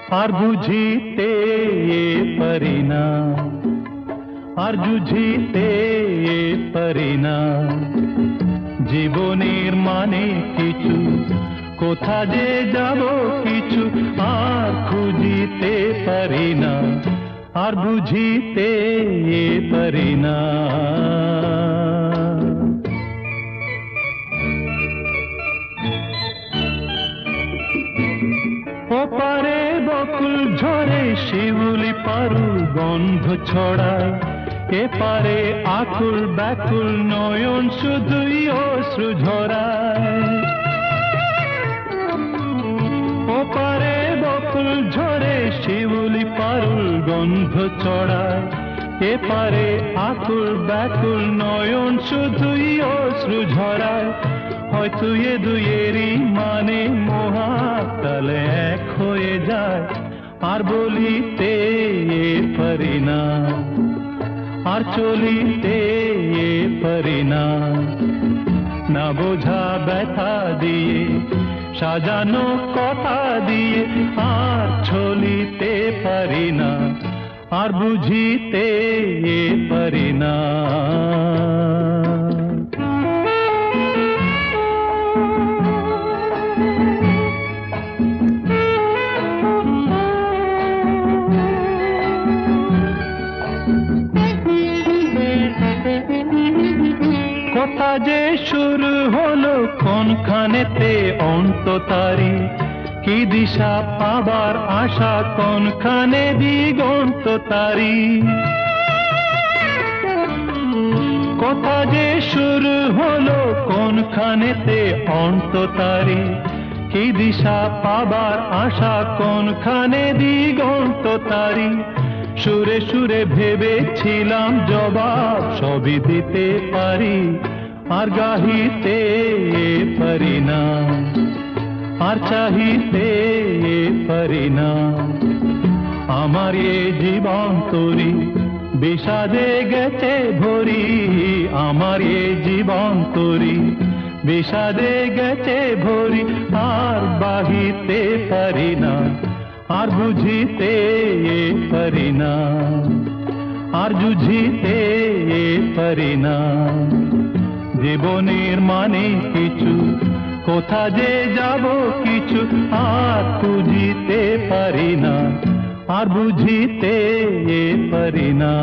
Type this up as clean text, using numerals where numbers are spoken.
আর বুঝিতে পারি না, আর বুঝিতে পারি না জীবনের মানে কিছু, কোথা যে যাব কিছু আর খুঁজিতে পারি না, আর বুঝিতে পারি না। ওপারে বকুল ঝরে শিউলি পারুল গন্ধ ছড়ায়, এপারে আকুল ব্যাকুল নয়ন শুধুই অশ্রু ঝরায়। ওপারে বকুল ঝরে শিউলি পারুল গন্ধ ছড়ায়, এপারে আকুল ব্যাকুল নয়ন শুধুই অশ্রু ঝরায়। হয়তো এ দুয়েরই মানে মহাকালে এক হয়ে যায়, আর বলিতে পারি না, আর চলিতে পারি না। না বোঝা ব্যথা দিয়ে সাজানো কথা দিয়ে আর চলিতে পারি না, আর বুঝিতে পারি না। কথা যে শুরু হলো কোনখানেতে অন্ত তারি, কি দিশা পাবার আশা কোনখানে দিগন্ত তারি। কথা যে শুরু হলো কোনখানেতে অন্ত তারি, কি দিশা পাবার আশা কোনখানে দিগন্ত তারি। সুরে সুরে ভেবেছিলাম জবাব সবই দিতে পারি, আর গাহিতে পারি না, আর চাহিতে পারি না। আমার এ জীবন তরি বিষাদে গেছে ভরি, আমার এ জীবন তরি বিষাদে গেছে ভরি। আর বাহিতে পারি না, আর বুঝিতে পারি না, আর বুঝিতে পারি না জীবনের মানে কিছু, কোথা যে যাব কিছু আর খুঁজিতে পারি না, আর বুঝিতে পারি না।